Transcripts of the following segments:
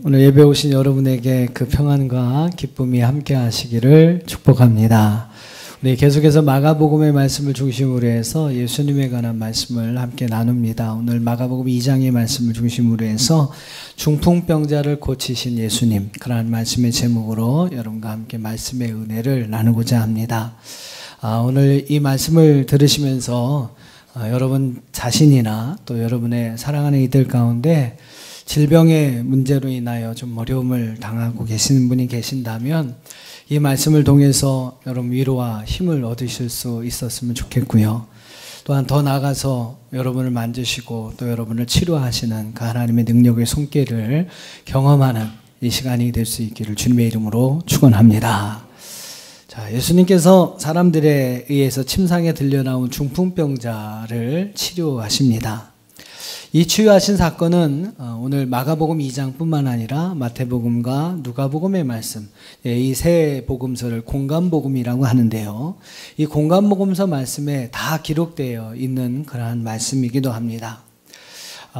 오늘 예배 오신 여러분에게 그 평안과 기쁨이 함께 하시기를 축복합니다. 우리 계속해서 마가복음의 말씀을 중심으로 해서 예수님에 관한 말씀을 함께 나눕니다. 오늘 마가복음 2장의 말씀을 중심으로 해서 중풍병자를 고치신 예수님, 그러한 말씀의 제목으로 여러분과 함께 말씀의 은혜를 나누고자 합니다. 오늘 이 말씀을 들으시면서 여러분 자신이나 또 여러분의 사랑하는 이들 가운데 질병의 문제로 인하여 좀 어려움을 당하고 계시는 분이 계신다면 이 말씀을 통해서 여러분 위로와 힘을 얻으실 수 있었으면 좋겠고요. 또한 더 나아가서 여러분을 만지시고 또 여러분을 치료하시는 그 하나님의 능력의 손길을 경험하는 이 시간이 될 수 있기를 주님의 이름으로 축원합니다. 자, 예수님께서 사람들에 의해서 침상에 들려나온 중풍병자를 치료하십니다. 이 치유하신 사건은 오늘 마가복음 2장뿐만 아니라 마태복음과 누가복음의 말씀, 이 세 복음서를 공감복음이라고 하는데요. 이 공감복음서 말씀에 다 기록되어 있는 그러한 말씀이기도 합니다.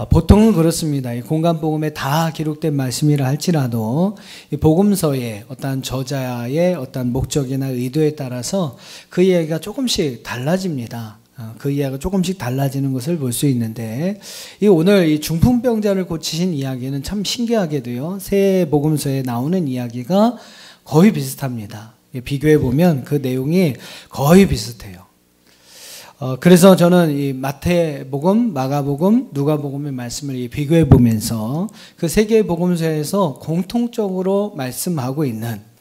보통은 그렇습니다. 이 공감복음에 다 기록된 말씀이라 할지라도 이 복음서의 어떤 저자의 어떤 목적이나 의도에 따라서 그 이야기가 조금씩 달라집니다. 그 이야기가 조금씩 달라지는 것을 볼 수 있는데 오늘 이 중풍병자를 고치신 이야기는 참 신기하게도요. 세 복음서에 나오는 이야기가 거의 비슷합니다. 비교해 보면 그 내용이 거의 비슷해요. 그래서 저는 이 마태복음, 마가복음, 누가복음의 말씀을 비교해 보면서 그 세 개의 복음서에서 공통적으로 말씀하고 있는,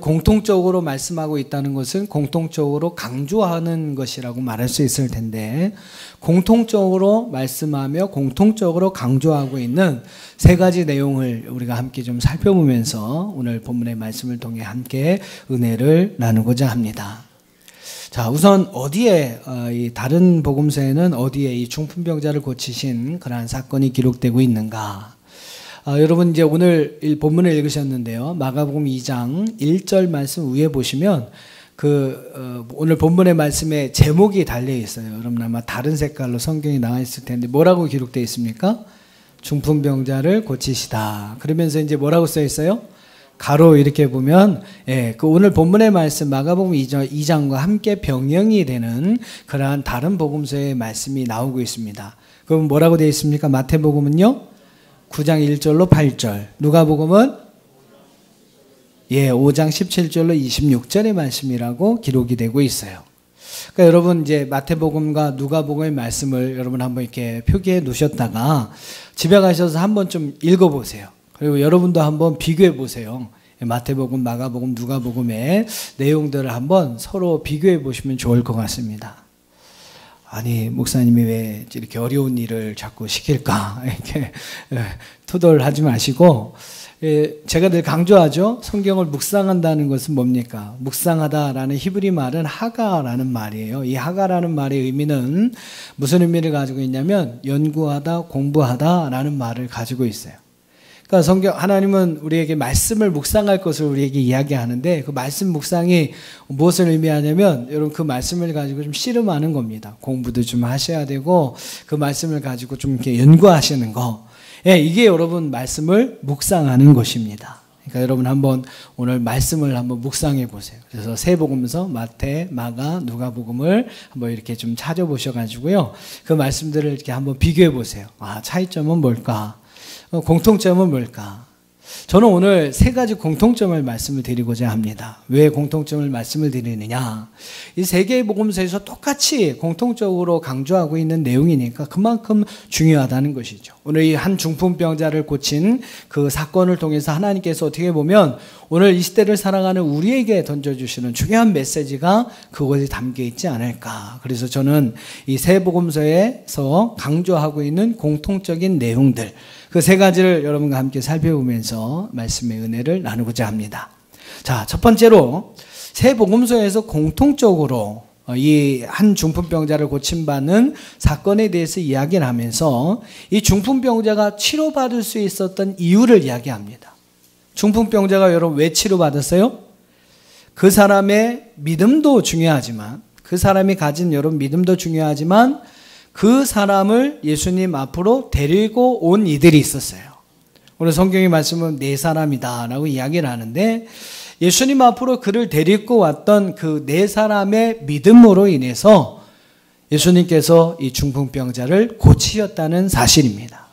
공통적으로 말씀하고 있다는 것은 공통적으로 강조하는 것이라고 말할 수 있을 텐데, 공통적으로 말씀하며 공통적으로 강조하고 있는 세 가지 내용을 우리가 함께 좀 살펴보면서 오늘 본문의 말씀을 통해 함께 은혜를 나누고자 합니다. 자, 우선 어디에 이 다른 복음서에는 어디에 이 중풍병자를 고치신 그러한 사건이 기록되고 있는가? 여러분 이제 오늘 본문을 읽으셨는데요. 마가복음 2장 1절 말씀 위에 보시면 오늘 본문의 말씀에 제목이 달려 있어요. 여러분 아마 다른 색깔로 성경이 나와 있을 텐데 뭐라고 기록되어 있습니까? 중풍병자를 고치시다. 그러면서 이제 뭐라고 써 있어요? 가로 이렇게 보면 그 오늘 본문의 말씀 마가복음 2장과 함께 병영이 되는 그러한 다른 복음서의 말씀이 나오고 있습니다. 그럼 뭐라고 되어 있습니까? 마태복음은요? 9장 1절로 8절, 누가복음은 5장 17절로 26절의 말씀이라고 기록이 되고 있어요. 그러니까 여러분 이제 마태복음과 누가복음의 말씀을 여러분 한번 이렇게 표기해 놓으셨다가 집에 가셔서 한번 좀 읽어보세요. 그리고 여러분도 한번 비교해 보세요. 마태복음, 마가복음, 누가복음의 내용들을 한번 서로 비교해 보시면 좋을 것 같습니다. 아니 목사님이 왜 이렇게 어려운 일을 자꾸 시킬까 이렇게 투덜하지 마시고, 제가 늘 강조하죠. 성경을 묵상한다는 것은 뭡니까? 묵상하다라는 히브리 말은 하가라는 말이에요. 이 하가라는 말의 의미는 무슨 의미를 가지고 있냐면 연구하다, 공부하다라는 말을 가지고 있어요. 그러니까 하나님은 우리에게 말씀을 묵상할 것을 우리에게 이야기하는데, 그 말씀 묵상이 무엇을 의미하냐면 여러분 그 말씀을 가지고 좀 씨름하는 겁니다. 공부도 좀 하셔야 되고 그 말씀을 가지고 좀 이렇게 연구하시는 거. 이게 여러분 말씀을 묵상하는 것입니다. 그러니까 여러분 한번 오늘 말씀을 한번 묵상해 보세요. 그래서 세 복음서 마태, 마가, 누가복음을 한번 이렇게 좀 찾아보셔 가지고요. 그 말씀들을 이렇게 한번 비교해 보세요. 차이점은 뭘까? 공통점은 뭘까? 저는 오늘 세 가지 공통점을 말씀을 드리고자 합니다. 왜 공통점을 말씀을 드리느냐? 이 세 개의 복음서에서 똑같이 공통적으로 강조하고 있는 내용이니까 그만큼 중요하다는 것이죠. 오늘 이 한 중풍병자를 고친 그 사건을 통해서 하나님께서 어떻게 보면 오늘 이 시대를 살아가는 우리에게 던져주시는 중요한 메시지가 그것이 담겨 있지 않을까. 그래서 저는 이 세 복음서에서 강조하고 있는 공통적인 내용들, 그 세 가지를 여러분과 함께 살펴보면서 말씀의 은혜를 나누고자 합니다. 자, 첫 번째로 세 복음서에서 공통적으로 이 한 중풍병자를 고침받는 사건에 대해서 이야기를 하면서 이 중풍병자가 치료받을 수 있었던 이유를 이야기합니다. 중풍병자가 여러분 왜 치료받았어요? 그 사람의 믿음도 중요하지만, 그 사람이 가진 여러분 믿음도 중요하지만 그 사람을 예수님 앞으로 데리고 온 이들이 있었어요. 오늘 성경의 말씀은 네 사람이다 라고 이야기를 하는데, 예수님 앞으로 그를 데리고 왔던 그 네 사람의 믿음으로 인해서 예수님께서 이 중풍병자를 고치셨다는 사실입니다.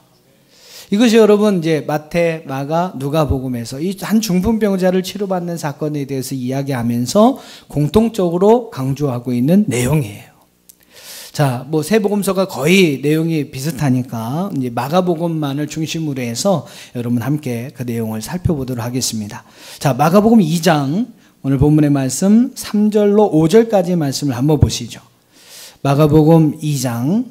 이것이 여러분 이제 마태, 마가, 누가복음에서 이 한 중풍병자를 치료받는 사건에 대해서 이야기하면서 공통적으로 강조하고 있는 내용이에요. 자, 뭐 세 복음서가 거의 내용이 비슷하니까 이제 마가복음만을 중심으로 해서 여러분 함께 그 내용을 살펴보도록 하겠습니다. 자, 마가복음 2장 오늘 본문의 말씀 3절로 5절까지 말씀을 한번 보시죠. 마가복음 2장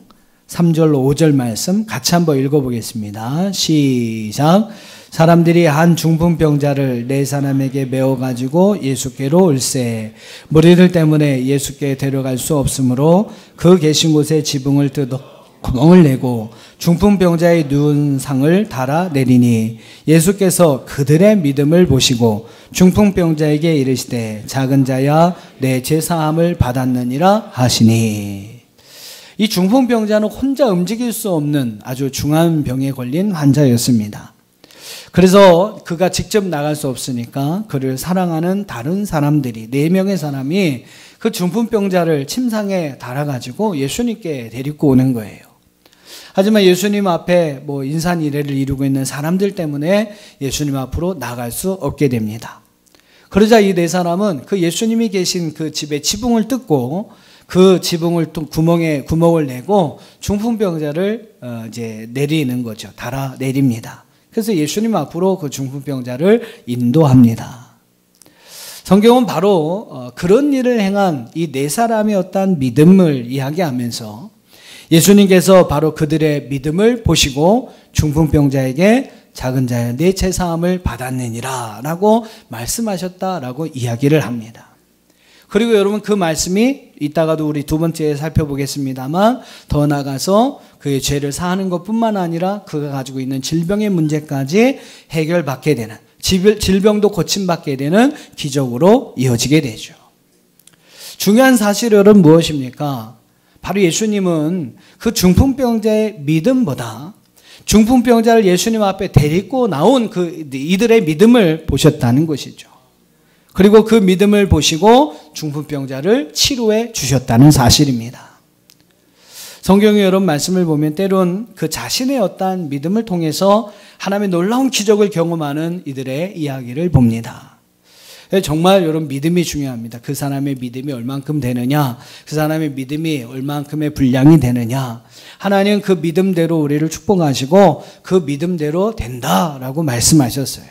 3절로 5절 말씀 같이 한번 읽어보겠습니다. 시작. 사람들이 한 중풍병자를 네 사람에게 메워가지고 예수께로 올세, 무리들 때문에 예수께 데려갈 수 없으므로 그 계신 곳에 지붕을 뜯어 구멍을 내고 중풍병자의 누운 상을 달아 내리니, 예수께서 그들의 믿음을 보시고 중풍병자에게 이르시되 작은 자야 내 죄사함을 받았느니라 하시니. 이 중풍병자는 혼자 움직일 수 없는 아주 중한 병에 걸린 환자였습니다. 그래서 그가 직접 나갈 수 없으니까 그를 사랑하는 다른 사람들이, 4명의 사람이 그 중풍병자를 침상에 달아가지고 예수님께 데리고 오는 거예요. 하지만 예수님 앞에 뭐 인산이례를 이루고 있는 사람들 때문에 예수님 앞으로 나갈 수 없게 됩니다. 그러자 이 네 사람은 그 예수님이 계신 그 집의 지붕을 뜯고 그 지붕을 또 구멍을 내고 중풍병자를 이제 내리는 거죠. 달아 내립니다. 그래서 예수님 앞으로 그 중풍병자를 인도합니다. 성경은 바로 그런 일을 행한 이 네 사람의 어떤 믿음을 이야기하면서 예수님께서 바로 그들의 믿음을 보시고 중풍병자에게 작은 자야 내 죄사함을 받았느니라 라고 말씀하셨다라고 이야기를 합니다. 그리고 여러분 그 말씀이 이따가도 우리 두 번째에 살펴보겠습니다만 더 나아가서 그의 죄를 사하는 것뿐만 아니라 그가 가지고 있는 질병의 문제까지 해결받게 되는, 질병도 고침받게 되는 기적으로 이어지게 되죠. 중요한 사실은 무엇입니까? 바로 예수님은 그 중풍병자의 믿음보다 중풍병자를 예수님 앞에 데리고 나온 이들의 믿음을 보셨다는 것이죠. 그리고 그 믿음을 보시고 중풍병자를 치료해 주셨다는 사실입니다. 성경의 여러분 말씀을 보면 때론 그 자신의 어떠한 믿음을 통해서 하나님의 놀라운 기적을 경험하는 이들의 이야기를 봅니다. 정말 여러분 믿음이 중요합니다. 그 사람의 믿음이 얼만큼 되느냐, 그 사람의 믿음이 얼만큼의 분량이 되느냐. 하나님은 그 믿음대로 우리를 축복하시고 그 믿음대로 된다라고 말씀하셨어요.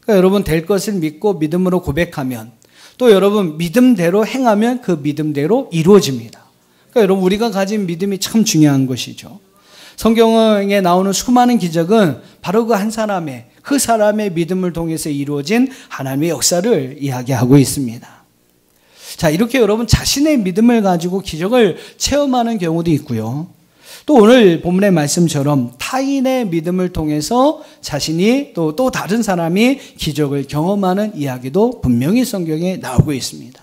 그러니까 여러분 될 것을 믿고 믿음으로 고백하면, 또 여러분 믿음대로 행하면 그 믿음대로 이루어집니다. 그러니까 여러분 우리가 가진 믿음이 참 중요한 것이죠. 성경에 나오는 수많은 기적은 바로 그 한 사람의, 그 사람의 믿음을 통해서 이루어진 하나님의 역사를 이야기하고 있습니다. 자, 이렇게 여러분 자신의 믿음을 가지고 기적을 체험하는 경우도 있고요. 또 오늘 본문의 말씀처럼 타인의 믿음을 통해서 자신이 또 다른 사람이 기적을 경험하는 이야기도 분명히 성경에 나오고 있습니다.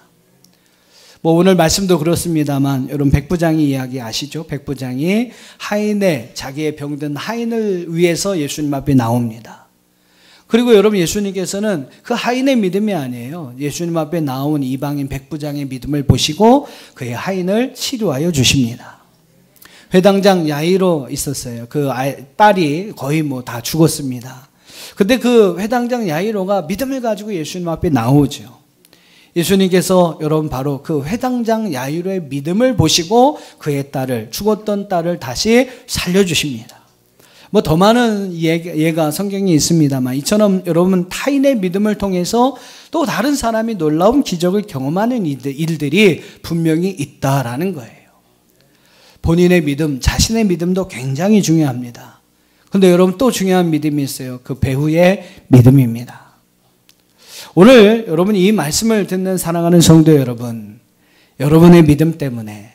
뭐 오늘 말씀도 그렇습니다만 여러분 백부장이 이야기 아시죠? 백부장이 자기의 병든 하인을 위해서 예수님 앞에 나옵니다. 그리고 여러분 예수님께서는 그 하인의 믿음이 아니에요. 예수님 앞에 나온 이방인 백부장의 믿음을 보시고 그의 하인을 치료하여 주십니다. 회당장 야이로 있었어요. 그 딸이 거의 뭐 다 죽었습니다. 근데 그 회당장 야이로가 믿음을 가지고 예수님 앞에 나오죠. 예수님께서 여러분 바로 그 회당장 야이로의 믿음을 보시고 그의 딸을, 죽었던 딸을 다시 살려주십니다. 뭐 더 많은 예가 성경에 있습니다만 이처럼 여러분 타인의 믿음을 통해서 또 다른 사람이 놀라운 기적을 경험하는 일들이 분명히 있다라는 거예요. 본인의 믿음, 자신의 믿음도 굉장히 중요합니다. 그런데 여러분 또 중요한 믿음이 있어요. 그 배후의 믿음입니다. 오늘 여러분 이 말씀을 듣는 사랑하는 성도 여러분, 여러분의 믿음 때문에,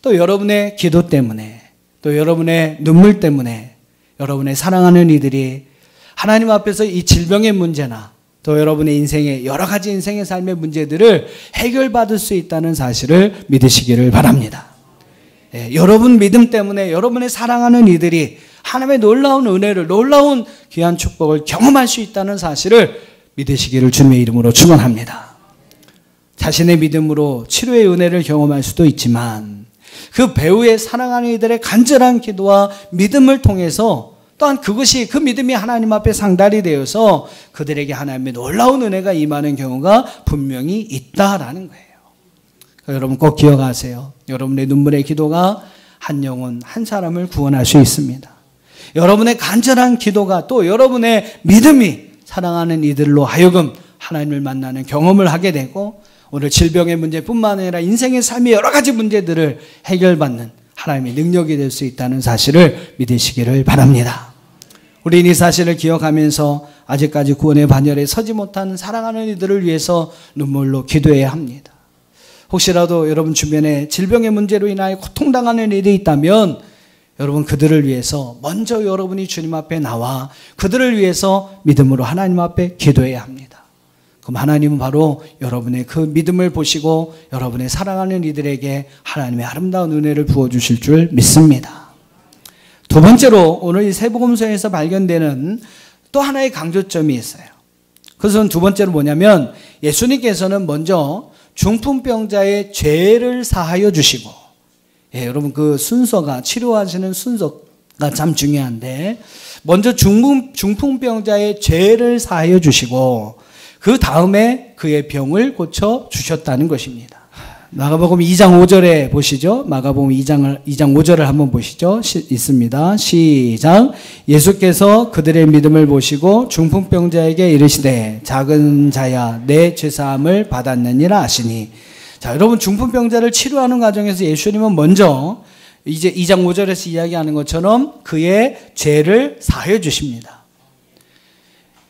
또 여러분의 기도 때문에, 또 여러분의 눈물 때문에 여러분의 사랑하는 이들이 하나님 앞에서 이 질병의 문제나 또 여러분의 인생의 여러 가지 인생의 삶의 문제들을 해결받을 수 있다는 사실을 믿으시기를 바랍니다. 여러분 믿음 때문에 여러분의 사랑하는 이들이 하나님의 놀라운 은혜를, 놀라운 귀한 축복을 경험할 수 있다는 사실을 믿으시기를 주님의 이름으로 축원합니다. 자신의 믿음으로 치료의 은혜를 경험할 수도 있지만 그 배후의 사랑하는 이들의 간절한 기도와 믿음을 통해서 또한 그것이, 그 믿음이 하나님 앞에 상달이 되어서 그들에게 하나님의 놀라운 은혜가 임하는 경우가 분명히 있다라는 거예요. 여러분 꼭 기억하세요. 여러분의 눈물의 기도가 한 영혼, 한 사람을 구원할 수 있습니다. 여러분의 간절한 기도가 또 여러분의 믿음이 사랑하는 이들로 하여금 하나님을 만나는 경험을 하게 되고 오늘 질병의 문제뿐만 아니라 인생의 삶의 여러 가지 문제들을 해결받는 하나님의 능력이 될 수 있다는 사실을 믿으시기를 바랍니다. 우리는 이 사실을 기억하면서 아직까지 구원의 반열에 서지 못한 사랑하는 이들을 위해서 눈물로 기도해야 합니다. 혹시라도 여러분 주변에 질병의 문제로 인하여 고통당하는 일이 있다면 여러분 그들을 위해서 먼저 여러분이 주님 앞에 나와 그들을 위해서 믿음으로 하나님 앞에 기도해야 합니다. 그럼 하나님은 바로 여러분의 그 믿음을 보시고 여러분의 사랑하는 이들에게 하나님의 아름다운 은혜를 부어주실 줄 믿습니다. 두 번째로 오늘 이 세복음서에서 발견되는 또 하나의 강조점이 있어요. 그것은 두 번째로 뭐냐면 예수님께서는 먼저 중풍병자의 죄를 사하여 주시고, 여러분 그 순서가, 치료하시는 순서가 참 중요한데 먼저 중풍병자의 죄를 사하여 주시고 그 다음에 그의 병을 고쳐 주셨다는 것입니다. 마가복음 2장 5절에 보시죠. 마가복음 2장 5절을 한번 보시죠. 있습니다. 시작. 예수께서 그들의 믿음을 보시고 중풍병자에게 이르시되 작은 자야 내 죄사함을 받았느니라 하시니. 자, 여러분 중풍병자를 치료하는 과정에서 예수님은 먼저 이제 2장 5절에서 이야기하는 것처럼 그의 죄를 사하여 주십니다.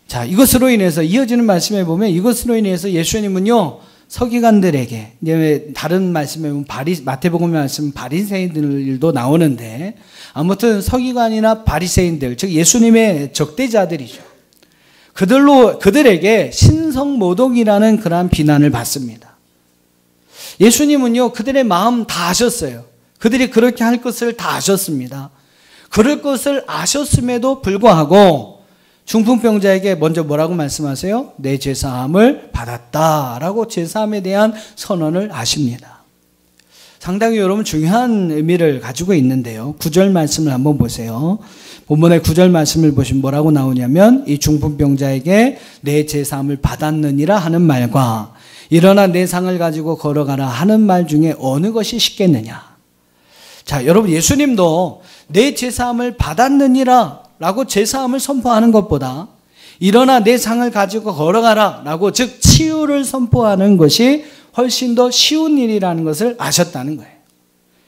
자, 이것으로 인해서 이어지는 말씀에 보면 이것으로 인해서 예수님은요 서기관들에게, 이제 다른 말씀에 보면 마태복음 말씀 바리새인들도 나오는데 아무튼 서기관이나 바리새인들, 즉 예수님의 적대자들이죠. 그들에게 신성모독이라는 그러한 비난을 받습니다. 예수님은요 그들의 마음 다 아셨어요. 그들이 그렇게 할 것을 다 아셨습니다. 그럴 것을 아셨음에도 불구하고 중풍병자에게 먼저 뭐라고 말씀하세요? 내 죄사함을 받았다라고 죄사함에 대한 선언을 하십니다. 상당히 여러분 중요한 의미를 가지고 있는데요. 9절 말씀을 한번 보세요. 본문의 9절 말씀을 보시면 뭐라고 나오냐면 이 중풍병자에게 내 죄사함을 받았느니라 하는 말과 일어나 내 상을 가지고 걸어가라 하는 말 중에 어느 것이 쉽겠느냐. 자, 여러분 예수님도 내 죄사함을 받았느니라 라고 죄사함을 선포하는 것보다 일어나 내 상을 가지고 걸어가라 라고, 즉 치유를 선포하는 것이 훨씬 더 쉬운 일이라는 것을 아셨다는 거예요.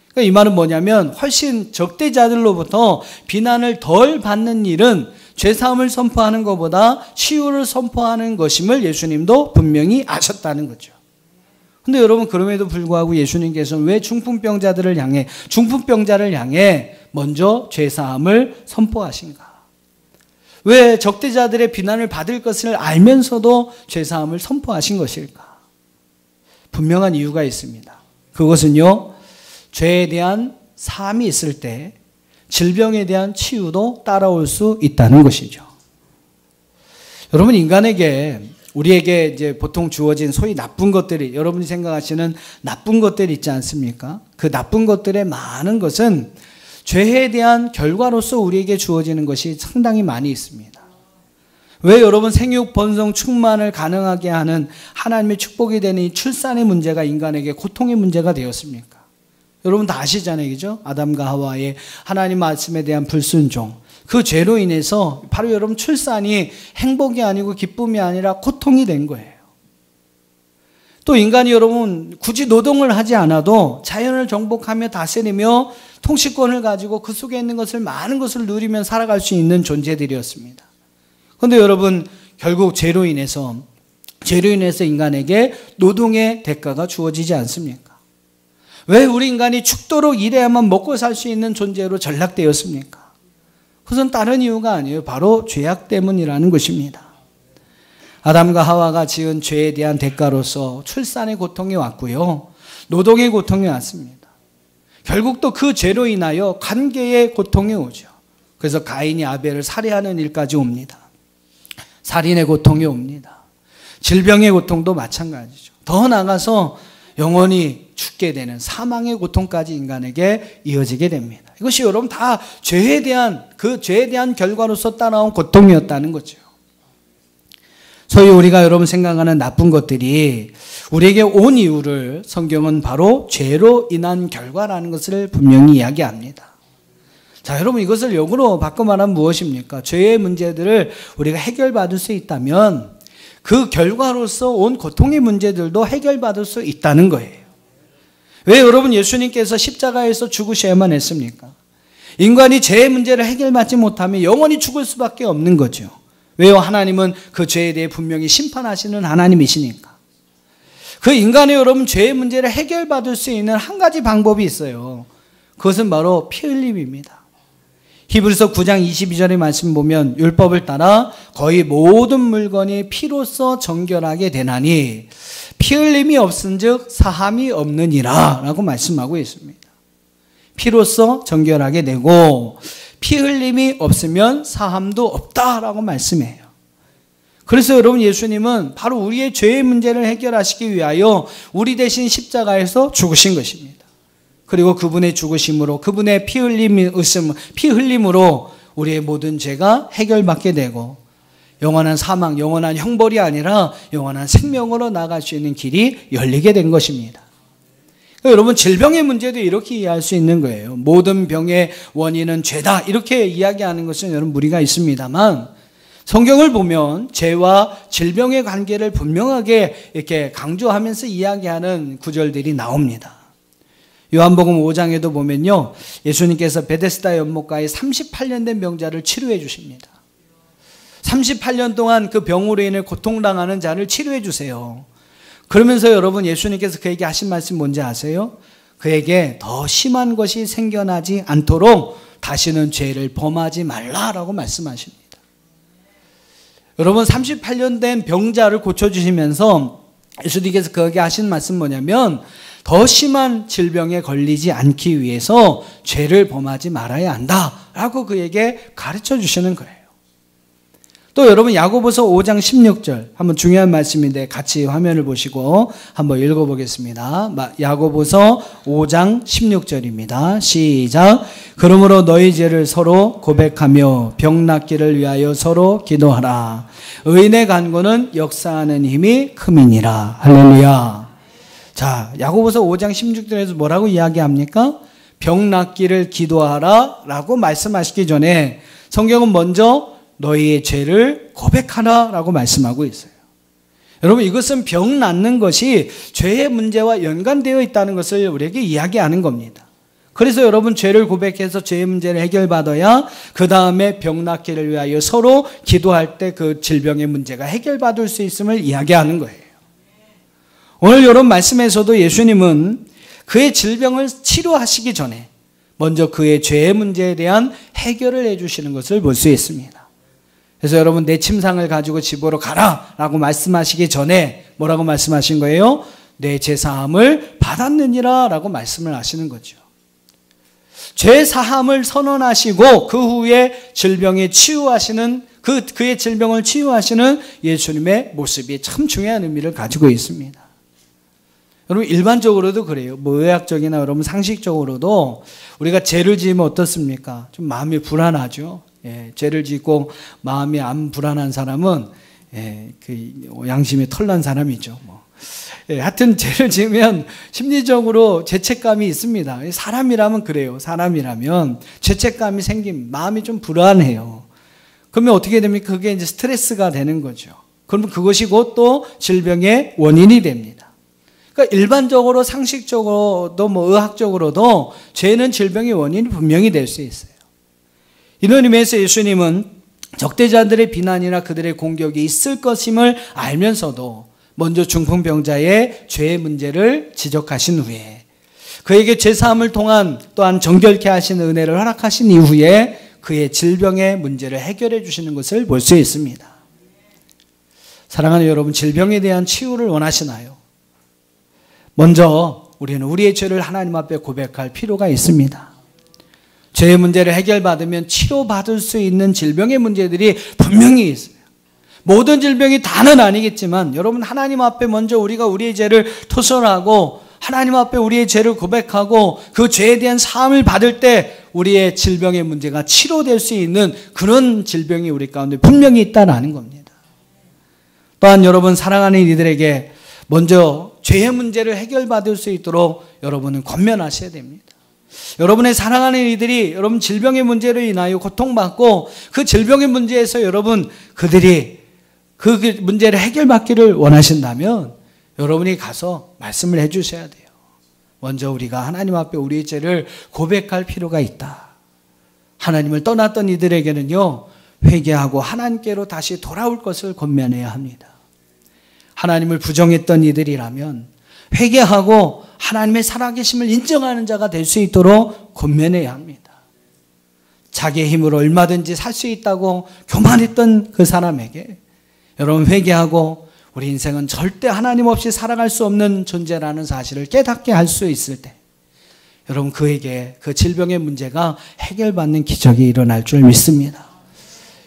그러니까 이 말은 뭐냐면 훨씬 적대자들로부터 비난을 덜 받는 일은 죄사함을 선포하는 것보다 치유를 선포하는 것임을 예수님도 분명히 아셨다는 거죠. 근데 여러분 그럼에도 불구하고 예수님께서는 왜 중풍병자를 향해 먼저 죄사함을 선포하신가? 왜 적대자들의 비난을 받을 것을 알면서도 죄사함을 선포하신 것일까? 분명한 이유가 있습니다. 그것은요 죄에 대한 사함이 있을 때 질병에 대한 치유도 따라올 수 있다는 것이죠. 여러분 우리에게 이제 보통 주어진 소위 나쁜 것들이, 여러분이 생각하시는 나쁜 것들이 있지 않습니까? 그 나쁜 것들의 많은 것은 죄에 대한 결과로서 우리에게 주어지는 것이 상당히 많이 있습니다. 왜 여러분 생육 번성 충만을 가능하게 하는 하나님의 축복이 되는 이 출산의 문제가 인간에게 고통의 문제가 되었습니까? 여러분 다 아시잖아요, 그죠? 아담과 하와의 하나님 말씀에 대한 불순종, 그 죄로 인해서 바로 여러분 출산이 행복이 아니고 기쁨이 아니라 고통이 된 거예요. 또 인간이 여러분 굳이 노동을 하지 않아도 자연을 정복하며 다스리며 통치권을 가지고 그 속에 있는 것을, 많은 것을 누리며 살아갈 수 있는 존재들이었습니다. 그런데 여러분 결국 죄로 인해서 인간에게 노동의 대가가 주어지지 않습니까? 왜 우리 인간이 죽도록 일해야만 먹고 살 수 있는 존재로 전락되었습니까? 그것은 다른 이유가 아니에요. 바로 죄악 때문이라는 것입니다. 아담과 하와가 지은 죄에 대한 대가로서 출산의 고통이 왔고요, 노동의 고통이 왔습니다. 결국 또 그 죄로 인하여 관계의 고통이 오죠. 그래서 가인이 아벨을 살해하는 일까지 옵니다. 살인의 고통이 옵니다. 질병의 고통도 마찬가지죠. 더 나아가서 영원히 죽게 되는 사망의 고통까지 인간에게 이어지게 됩니다. 이것이 여러분 다 죄에 대한 결과로서 따라온 고통이었다는 거죠. 소위 우리가 여러분 생각하는 나쁜 것들이 우리에게 온 이유를 성경은 바로 죄로 인한 결과라는 것을 분명히 이야기합니다. 자, 여러분 이것을 역으로 바꿔 말하면 무엇입니까? 죄의 문제들을 우리가 해결받을 수 있다면 그 결과로서 온 고통의 문제들도 해결받을 수 있다는 거예요. 왜 여러분 예수님께서 십자가에서 죽으셔야만 했습니까? 인간이 죄의 문제를 해결받지 못하면 영원히 죽을 수밖에 없는 거죠. 왜요? 하나님은 그 죄에 대해 분명히 심판하시는 하나님이시니까. 그 인간의 여러분 죄의 문제를 해결받을 수 있는 한 가지 방법이 있어요. 그것은 바로 피 흘림입니다. 히브리서 9장 22절의 말씀 보면 율법을 따라 거의 모든 물건이 피로써 정결하게 되나니 피 흘림이 없은즉 사함이 없느니라 라고 말씀하고 있습니다. 피로써 정결하게 되고 피 흘림이 없으면 사함도 없다라고 말씀해요. 그래서 여러분 예수님은 바로 우리의 죄의 문제를 해결하시기 위하여 우리 대신 십자가에서 죽으신 것입니다. 그리고 그분의 죽으심으로 그분의 피 흘림으로 우리의 모든 죄가 해결받게 되고 영원한 사망, 영원한 형벌이 아니라 영원한 생명으로 나아갈 수 있는 길이 열리게 된 것입니다. 여러분 질병의 문제도 이렇게 이해할 수 있는 거예요. 모든 병의 원인은 죄다 이렇게 이야기하는 것은 여러분 무리가 있습니다만 성경을 보면 죄와 질병의 관계를 분명하게 이렇게 강조하면서 이야기하는 구절들이 나옵니다. 요한복음 5장에도 보면요, 예수님께서 베데스다 연못가에 38년 된 병자를 치료해 주십니다. 38년 동안 그 병으로 인해 고통당하는 자를 치료해 주세요. 그러면서 여러분 예수님께서 그에게 하신 말씀 뭔지 아세요? 그에게 더 심한 것이 생겨나지 않도록 다시는 죄를 범하지 말라라고 말씀하십니다. 여러분 38년 된 병자를 고쳐주시면서 예수님께서 그에게 하신 말씀 뭐냐면 더 심한 질병에 걸리지 않기 위해서 죄를 범하지 말아야 한다라고 그에게 가르쳐 주시는 거예요. 또 여러분 야고보서 5장 16절 한번 중요한 말씀인데 같이 화면을 보시고 한번 읽어보겠습니다. 야고보서 5장 16절입니다. 시작. 그러므로 너희 죄를 서로 고백하며 병 낫기를 위하여 서로 기도하라. 의인의 간구는 역사하는 힘이 큼이니라. 할렐루야. 자, 야고보서 5장 16절에서 뭐라고 이야기합니까? 병 낫기를 기도하라 라고 말씀하시기 전에 성경은 먼저 너희의 죄를 고백하라 라고 말씀하고 있어요. 여러분 이것은 병 낫는 것이 죄의 문제와 연관되어 있다는 것을 우리에게 이야기하는 겁니다. 그래서 여러분 죄를 고백해서 죄의 문제를 해결받아야 그 다음에 병 낫기를 위하여 서로 기도할 때 그 질병의 문제가 해결받을 수 있음을 이야기하는 거예요. 오늘 이런 말씀에서도 예수님은 그의 질병을 치료하시기 전에 먼저 그의 죄의 문제에 대한 해결을 해주시는 것을 볼 수 있습니다. 그래서 여러분 내 침상을 가지고 집으로 가라 라고 말씀하시기 전에 뭐라고 말씀하신 거예요? 내 죄사함을 받았느니라 라고 말씀을 하시는 거죠. 죄사함을 선언하시고 그 후에 질병에 치유하시는 그의 질병을 치유하시는 예수님의 모습이 참 중요한 의미를 가지고 있습니다. 여러분 일반적으로도 그래요. 뭐 의학적이나 여러분 상식적으로도 우리가 죄를 지으면 어떻습니까? 좀 마음이 불안하죠. 예, 죄를 짓고 마음이 안 불안한 사람은 그 양심이 털난 사람이죠. 하여튼 죄를 지으면 심리적으로 죄책감이 있습니다. 사람이라면 그래요. 사람이라면 죄책감이 생기면 마음이 좀 불안해요. 그러면 어떻게 됩니까? 그게 이제 스트레스가 되는 거죠. 그러면 그것이 곧 또 질병의 원인이 됩니다. 그러니까 일반적으로 상식적으로도 뭐 의학적으로도 죄는 질병의 원인이 분명히 될 수 있어요. 이런 의미에서 예수님은 적대자들의 비난이나 그들의 공격이 있을 것임을 알면서도 먼저 중풍병자의 죄의 문제를 지적하신 후에 그에게 죄사함을 통한 또한 정결케 하시는 은혜를 허락하신 이후에 그의 질병의 문제를 해결해 주시는 것을 볼 수 있습니다. 사랑하는 여러분, 질병에 대한 치유를 원하시나요? 먼저 우리는 우리의 죄를 하나님 앞에 고백할 필요가 있습니다. 죄의 문제를 해결받으면 치료받을 수 있는 질병의 문제들이 분명히 있어요. 모든 질병이 다는 아니겠지만 여러분, 하나님 앞에 먼저 우리가 우리의 죄를 토설하고 하나님 앞에 우리의 죄를 고백하고 그 죄에 대한 사함을 받을 때 우리의 질병의 문제가 치료될 수 있는 그런 질병이 우리 가운데 분명히 있다는 겁니다. 또한 여러분, 사랑하는 이들에게 먼저 죄의 문제를 해결받을 수 있도록 여러분은 권면하셔야 됩니다. 여러분의 사랑하는 이들이 여러분 질병의 문제로 인하여 고통받고 그 질병의 문제에서 여러분 그들이 그 문제를 해결받기를 원하신다면 여러분이 가서 말씀을 해 주셔야 돼요. 먼저 우리가 하나님 앞에 우리의 죄를 고백할 필요가 있다. 하나님을 떠났던 이들에게는요, 회개하고 하나님께로 다시 돌아올 것을 권면해야 합니다. 하나님을 부정했던 이들이라면 회개하고 하나님의 살아계심을 인정하는 자가 될 수 있도록 권면해야 합니다. 자기의 힘으로 얼마든지 살 수 있다고 교만했던 그 사람에게 여러분, 회개하고 우리 인생은 절대 하나님 없이 살아갈 수 없는 존재라는 사실을 깨닫게 할 수 있을 때 여러분, 그에게 그 질병의 문제가 해결받는 기적이 일어날 줄 믿습니다.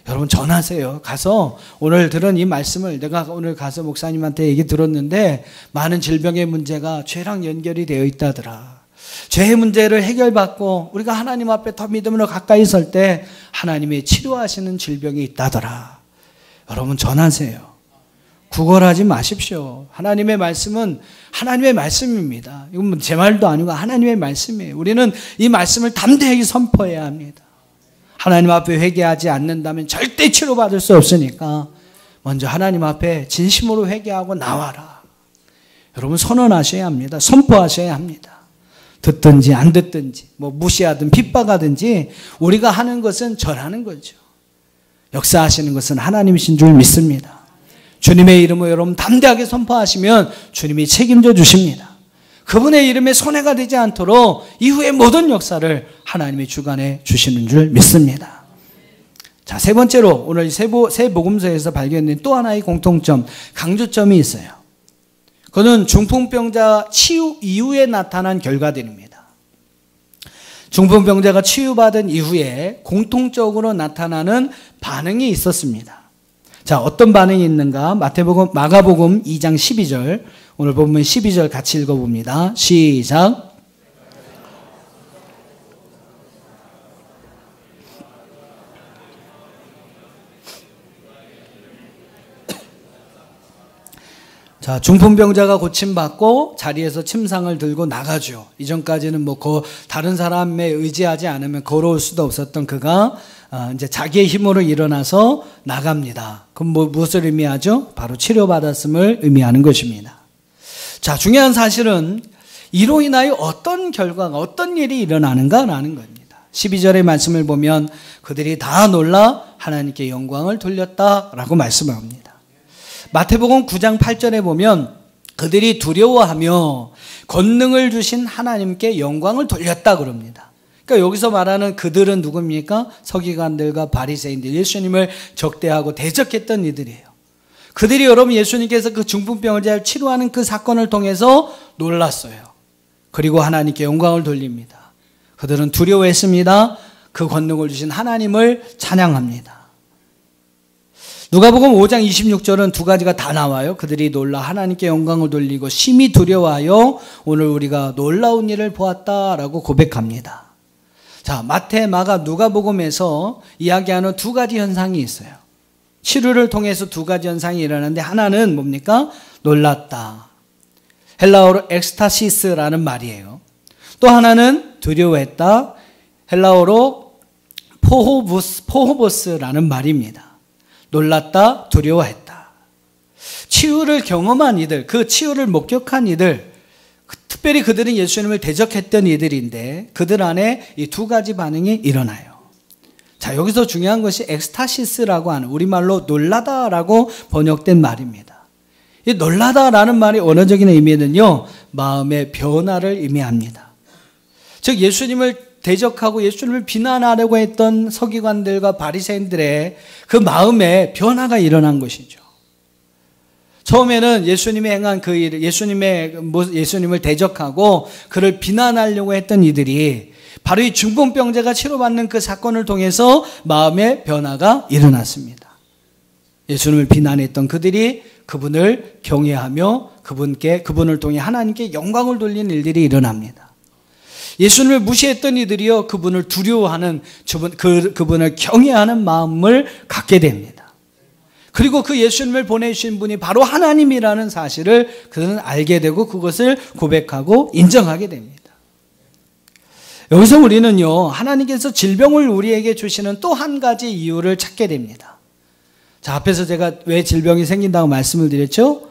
여러분, 전하세요. 가서 오늘 들은 이 말씀을, 내가 오늘 가서 목사님한테 얘기 들었는데 많은 질병의 문제가 죄랑 연결이 되어 있다더라. 죄의 문제를 해결받고 우리가 하나님 앞에 더 믿음으로 가까이 설 때 하나님이 치료하시는 질병이 있다더라. 여러분, 전하세요. 구걸하지 마십시오. 하나님의 말씀은 하나님의 말씀입니다. 이건 제 말도 아니고 하나님의 말씀이에요. 우리는 이 말씀을 담대하게 선포해야 합니다. 하나님 앞에 회개하지 않는다면 절대 치료받을 수 없으니까 먼저 하나님 앞에 진심으로 회개하고 나와라. 여러분, 선언하셔야 합니다. 선포하셔야 합니다. 듣든지 안 듣든지 뭐 무시하든 핍박하든지 우리가 하는 것은 전하는 거죠. 역사하시는 것은 하나님이신 줄 믿습니다. 주님의 이름으로 여러분 담대하게 선포하시면 주님이 책임져 주십니다. 그분의 이름에 손해가 되지 않도록 이후의 모든 역사를 하나님이 주관해 주시는 줄 믿습니다. 자, 세 번째로 오늘 세 복음서에서 발견된 또 하나의 공통점, 강조점이 있어요. 그는 중풍병자 치유 이후에 나타난 결과들입니다. 중풍병자가 치유받은 이후에 공통적으로 나타나는 반응이 있었습니다. 자, 어떤 반응이 있는가? 마가복음 2장 12절, 오늘 보면 12절 같이 읽어봅니다. 시작. 자, 중풍병자가 고침받고 자리에서 침상을 들고 나가죠. 이전까지는 다른 사람에 의지하지 않으면 걸어올 수도 없었던 그가 이제 자기의 힘으로 일어나서 나갑니다. 그럼 무엇을 의미하죠? 바로 치료받았음을 의미하는 것입니다. 자, 중요한 사실은 이로 인하여 어떤 결과가, 어떤 일이 일어나는가라는 겁니다. 12절의 말씀을 보면 그들이 다 놀라 하나님께 영광을 돌렸다라고 말씀합니다. 마태복음 9장 8절에 보면 그들이 두려워하며 권능을 주신 하나님께 영광을 돌렸다 그럽니다. 그러니까 여기서 말하는 그들은 누굽니까? 서기관들과 바리새인들, 예수님을 적대하고 대적했던 이들이에요. 그들이 여러분 예수님께서 그 중풍병을 치료하는 그 사건을 통해서 놀랐어요. 그리고 하나님께 영광을 돌립니다. 그들은 두려워했습니다. 그 권능을 주신 하나님을 찬양합니다. 누가복음 5장 26절은 두 가지가 다 나와요. 그들이 놀라 하나님께 영광을 돌리고 심히 두려워하여 오늘 우리가 놀라운 일을 보았다라고 고백합니다. 자, 마태, 마가, 누가복음에서 이야기하는 두 가지 현상이 있어요. 치료를 통해서 두 가지 현상이 일어나는데 하나는 뭡니까? 놀랐다. 헬라어로 엑스타시스라는 말이에요. 또 하나는 두려워했다. 헬라어로 포호보스라는 말입니다. 놀랐다, 두려워했다. 치유를 경험한 이들, 그 치유를 목격한 이들, 특별히 그들은 예수님을 대적했던 이들인데 그들 안에 이 두 가지 반응이 일어나요. 자, 여기서 중요한 것이 엑스타시스라고 하는 우리말로 놀라다라고 번역된 말입니다. 이 놀라다라는 말의 원어적인 의미는요, 마음의 변화를 의미합니다. 즉 예수님을 대적하고 예수님을 비난하려고 했던 서기관들과 바리새인들의 그 마음에 변화가 일어난 것이죠. 처음에는 예수님이 행한 그 일, 예수님을 대적하고 그를 비난하려고 했던 이들이 바로 이 중풍병자가 치료받는 그 사건을 통해서 마음의 변화가 일어났습니다. 예수님을 비난했던 그들이 그분을 경외하며 그분을 통해 하나님께 영광을 돌리는 일들이 일어납니다. 예수님을 무시했던 이들이요, 그분을 두려워하는, 그분을 경외하는 마음을 갖게 됩니다. 그리고 그 예수님을 보내주신 분이 바로 하나님이라는 사실을 그들은 알게 되고 그것을 고백하고 인정하게 됩니다. 여기서 우리는요, 하나님께서 질병을 우리에게 주시는 또 한 가지 이유를 찾게 됩니다. 자, 앞에서 제가 왜 질병이 생긴다고 말씀을 드렸죠?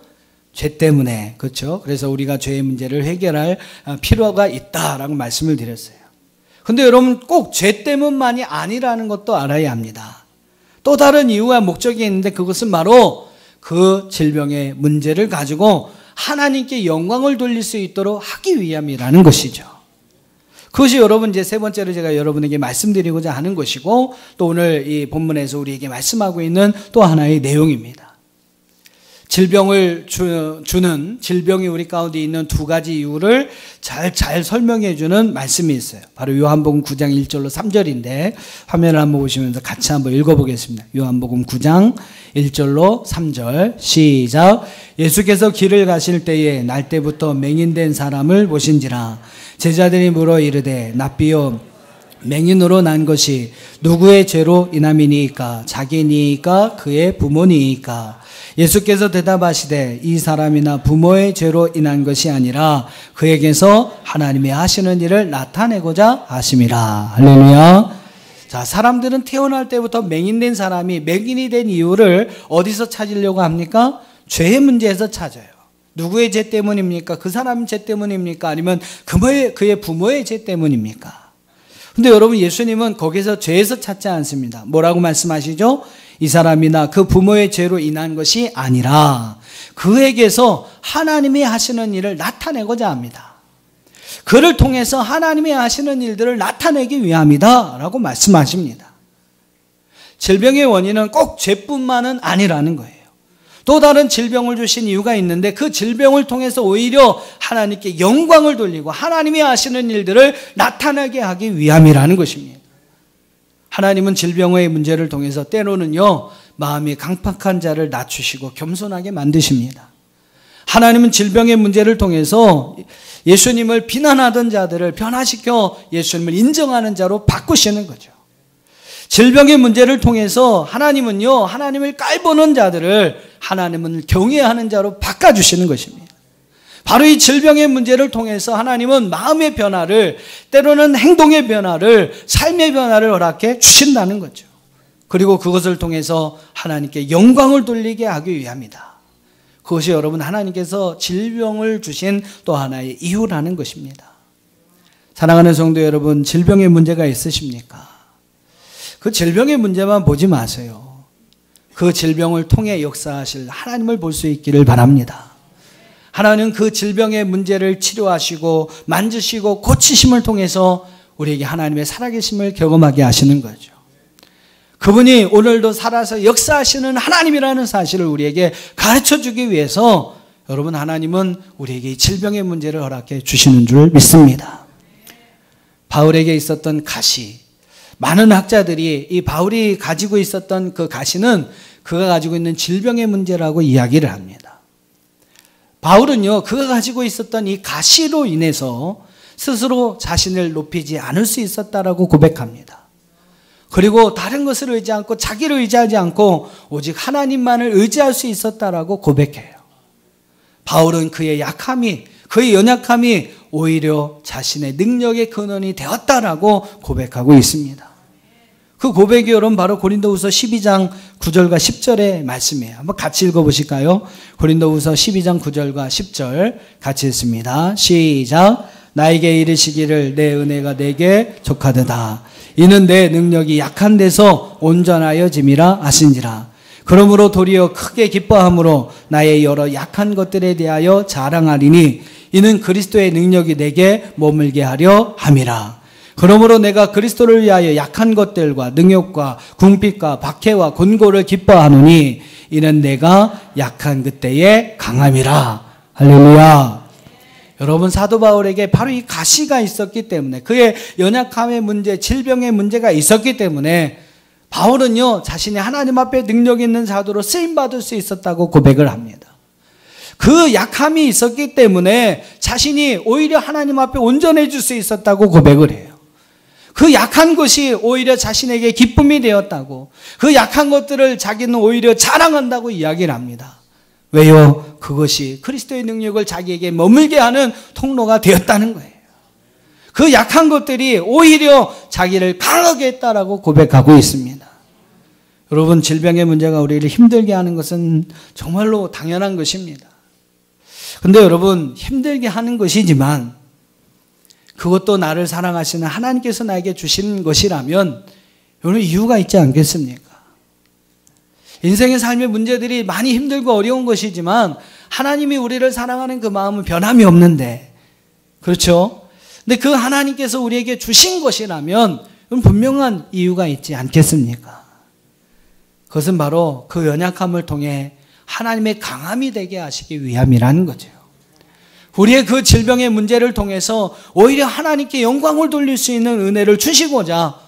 죄 때문에. 그렇죠? 그래서 우리가 죄의 문제를 해결할 필요가 있다라고 말씀을 드렸어요. 근데 여러분, 꼭 죄 때문만이 아니라는 것도 알아야 합니다. 또 다른 이유와 목적이 있는데 그것은 바로 그 질병의 문제를 가지고 하나님께 영광을 돌릴 수 있도록 하기 위함이라는 것이죠. 그것이 여러분 이제 세 번째로 제가 여러분에게 말씀드리고자 하는 것이고, 또 오늘 이 본문에서 우리에게 말씀하고 있는 또 하나의 내용입니다. 질병을 주는, 질병이 우리 가운데 있는 두 가지 이유를 잘 설명해 주는 말씀이 있어요. 바로 요한복음 9장 1절로 3절인데 화면을 한번 보시면서 같이 한번 읽어보겠습니다. 요한복음 9장 1절로 3절 시작. 예수께서 길을 가실 때에 날때부터 맹인된 사람을 보신지라. 제자들이 물어 이르되 납비여 맹인으로 난 것이 누구의 죄로 인함이니이까? 자기니이까 그의 부모니이까? 예수께서 대답하시되 이 사람이나 부모의 죄로 인한 것이 아니라 그에게서 하나님이 하시는 일을 나타내고자 하심이라. 할렐루야. 자, 사람들은 태어날 때부터 맹인된 사람이 맹인이 된 이유를 어디서 찾으려고 합니까? 죄의 문제에서 찾아요. 누구의 죄 때문입니까? 그 사람 죄 때문입니까? 아니면 그의 부모의 죄 때문입니까? 근데 여러분, 예수님은 거기서 죄에서 찾지 않습니다. 뭐라고 말씀하시죠? 이 사람이나 그 부모의 죄로 인한 것이 아니라 그에게서 하나님이 하시는 일을 나타내고자 합니다. 그를 통해서 하나님이 하시는 일들을 나타내기 위함이다 라고 말씀하십니다. 질병의 원인은 꼭 죄뿐만은 아니라는 거예요. 또 다른 질병을 주신 이유가 있는데 그 질병을 통해서 오히려 하나님께 영광을 돌리고 하나님이 하시는 일들을 나타나게 하기 위함이라는 것입니다. 하나님은 질병의 문제를 통해서 때로는요, 마음이 강팍한 자를 낮추시고 겸손하게 만드십니다. 하나님은 질병의 문제를 통해서 예수님을 비난하던 자들을 변화시켜 예수님을 인정하는 자로 바꾸시는 거죠. 질병의 문제를 통해서 하나님은요, 하나님을 깔보는 자들을 하나님은 경외하는 자로 바꿔주시는 것입니다. 바로 이 질병의 문제를 통해서 하나님은 마음의 변화를, 때로는 행동의 변화를, 삶의 변화를 허락해 주신다는 거죠. 그리고 그것을 통해서 하나님께 영광을 돌리게 하기 위함이다. 그것이 여러분 하나님께서 질병을 주신 또 하나의 이유라는 것입니다. 사랑하는 성도 여러분, 질병의 문제가 있으십니까? 그 질병의 문제만 보지 마세요. 그 질병을 통해 역사하실 하나님을 볼 수 있기를 바랍니다. 하나님은 그 질병의 문제를 치료하시고 만지시고 고치심을 통해서 우리에게 하나님의 살아계심을 경험하게 하시는 거죠. 그분이 오늘도 살아서 역사하시는 하나님이라는 사실을 우리에게 가르쳐주기 위해서 여러분, 하나님은 우리에게 이 질병의 문제를 허락해 주시는 줄 믿습니다. 바울에게 있었던 가시, 많은 학자들이 이 바울이 가지고 있었던 그 가시는 그가 가지고 있는 질병의 문제라고 이야기를 합니다. 바울은요, 그가 가지고 있었던 이 가시로 인해서 스스로 자신을 높이지 않을 수 있었다라고 고백합니다. 그리고 다른 것을 의지 않고 자기를 의지하지 않고 오직 하나님만을 의지할 수 있었다라고 고백해요. 바울은 그의 약함이, 그의 연약함이 오히려 자신의 능력의 근원이 되었다라고 고백하고 있습니다. 그 고백이 여러분 바로 고린도후서 12장 9절과 10절의 말씀이에요. 한번 같이 읽어보실까요? 고린도후서 12장 9절과 10절 같이 읽습니다. 시작. 나에게 이르시기를 내 은혜가 내게 족하도다. 이는 내 능력이 약한 데서 온전하여짐이라 하신지라. 그러므로 도리어 크게 기뻐함으로 나의 여러 약한 것들에 대하여 자랑하리니 이는 그리스도의 능력이 내게 머물게 하려 함이라. 그러므로 내가 그리스도를 위하여 약한 것들과 능욕과 궁핍과 박해와 곤고를 기뻐하노니 이는 내가 약한 그때의 강함이라. 할렐루야. 여러분, 사도 바울에게 바로 이 가시가 있었기 때문에, 그의 연약함의 문제, 질병의 문제가 있었기 때문에 바울은요, 자신이 하나님 앞에 능력 있는 사도로 쓰임받을 수 있었다고 고백을 합니다. 그 약함이 있었기 때문에 자신이 오히려 하나님 앞에 온전해질 수 있었다고 고백을 해요. 그 약한 것이 오히려 자신에게 기쁨이 되었다고, 그 약한 것들을 자기는 오히려 자랑한다고 이야기를 합니다. 왜요? 그것이 그리스도의 능력을 자기에게 머물게 하는 통로가 되었다는 거예요. 그 약한 것들이 오히려 자기를 강하게 했다라고 고백하고 있습니다. 여러분, 질병의 문제가 우리를 힘들게 하는 것은 정말로 당연한 것입니다. 근데 여러분, 힘들게 하는 것이지만 그것도 나를 사랑하시는 하나님께서 나에게 주신 것이라면 여러분, 이유가 있지 않겠습니까? 인생의 삶의 문제들이 많이 힘들고 어려운 것이지만 하나님이 우리를 사랑하는 그 마음은 변함이 없는데, 그렇죠? 근데 그 하나님께서 우리에게 주신 것이라면 분명한 이유가 있지 않겠습니까? 그것은 바로 그 연약함을 통해 하나님의 강함이 되게 하시기 위함이라는 거죠. 우리의 그 질병의 문제를 통해서 오히려 하나님께 영광을 돌릴 수 있는 은혜를 주시고자,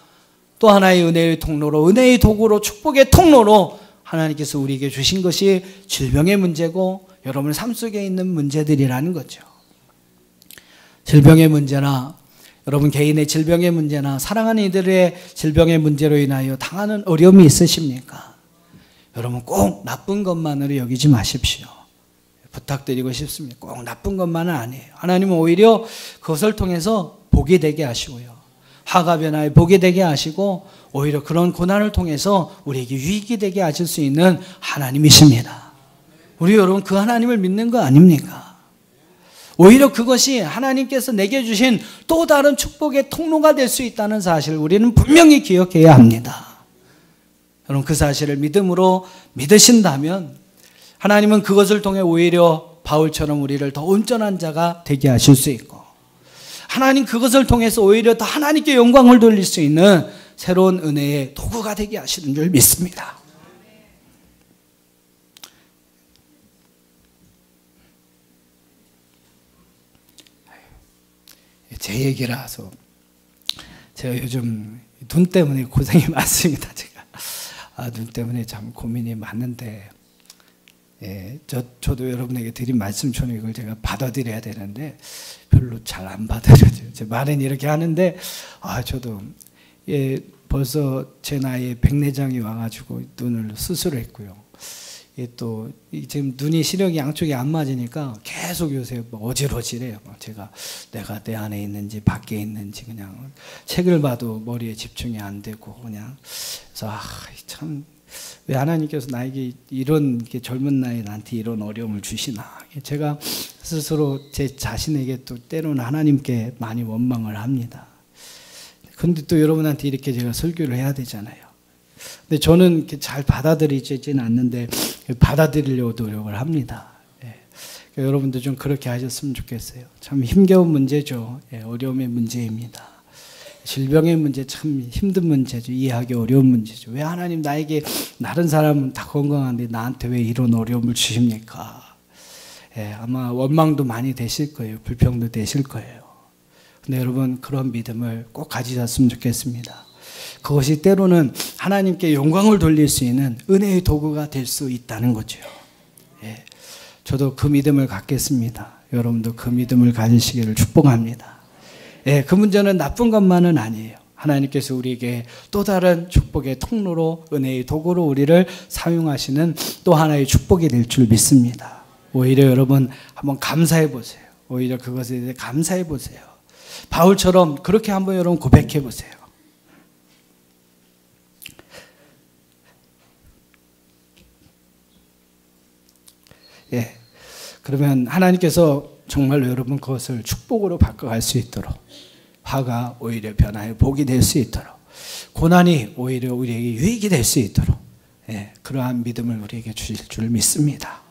또 하나의 은혜의 통로로, 은혜의 도구로, 축복의 통로로 하나님께서 우리에게 주신 것이 질병의 문제고 여러분 삶 속에 있는 문제들이라는 거죠. 질병의 문제나 여러분 개인의 질병의 문제나 사랑하는 이들의 질병의 문제로 인하여 당하는 어려움이 있으십니까? 여러분, 꼭 나쁜 것만으로 여기지 마십시오. 부탁드리고 싶습니다. 꼭 나쁜 것만은 아니에요. 하나님은 오히려 그것을 통해서 복이 되게 하시고요, 화가 변화에 복이 되게 하시고, 오히려 그런 고난을 통해서 우리에게 유익이 되게 하실 수 있는 하나님이십니다. 우리 여러분, 그 하나님을 믿는 거 아닙니까? 오히려 그것이 하나님께서 내게 주신 또 다른 축복의 통로가 될 수 있다는 사실을 우리는 분명히 기억해야 합니다. 여러분, 그 사실을 믿음으로 믿으신다면 하나님은 그것을 통해 오히려 바울처럼 우리를 더 온전한 자가 되게 하실 수 있고, 하나님 그것을 통해서 오히려 더 하나님께 영광을 돌릴 수 있는 새로운 은혜의 도구가 되게 하시는 줄 믿습니다. 제 얘기라서 제가 요즘 눈 때문에 고생이 많습니다. 제가 눈 때문에 참 고민이 많은데, 저도 여러분에게 드린 말씀처럼 이걸 제가 받아들여야 되는데 별로 잘 안 받아들여져요. 제 말은 이렇게 하는데 저도 벌써 제 나이에 백내장이 와가지고 눈을 수술했고요. 또 지금 눈이 시력이 양쪽이 안 맞으니까 계속 요새 어질어질해요. 제가 내가 내 안에 있는지 밖에 있는지 그냥 책을 봐도 머리에 집중이 안 되고 그냥. 그래서 참 왜 하나님께서 나에게 이런 젊은 나이에 나한테 이런 어려움을 주시나. 제가 스스로 제 자신에게 또 때로는 하나님께 많이 원망을 합니다. 그런데 또 여러분한테 이렇게 제가 설교를 해야 되잖아요. 근데 저는 잘 받아들이지는 않는데 받아들이려고 노력을 합니다. 여러분도 좀 그렇게 하셨으면 좋겠어요. 참 힘겨운 문제죠. 어려움의 문제입니다. 질병의 문제 참 힘든 문제죠. 이해하기 어려운 문제죠. 왜 하나님 나에게 다른 사람은 다 건강한데 나한테 왜 이런 어려움을 주십니까? 아마 원망도 많이 되실 거예요. 불평도 되실 거예요. 근데 여러분, 그런 믿음을 꼭 가지셨으면 좋겠습니다. 그것이 때로는 하나님께 영광을 돌릴 수 있는 은혜의 도구가 될 수 있다는 거죠. 저도 그 믿음을 갖겠습니다. 여러분도 그 믿음을 가지시기를 축복합니다. 그 문제는 나쁜 것만은 아니에요. 하나님께서 우리에게 또 다른 축복의 통로로, 은혜의 도구로 우리를 사용하시는 또 하나의 축복이 될 줄 믿습니다. 오히려 여러분 한번 감사해 보세요. 오히려 그것에 대해 감사해 보세요. 바울처럼 그렇게 한번 여러분 고백해 보세요. 그러면 하나님께서 정말로 여러분 그것을 축복으로 바꿔갈 수 있도록, 화가 오히려 변화의 복이 될 수 있도록, 고난이 오히려 우리에게 유익이 될 수 있도록 그러한 믿음을 우리에게 주실 줄 믿습니다.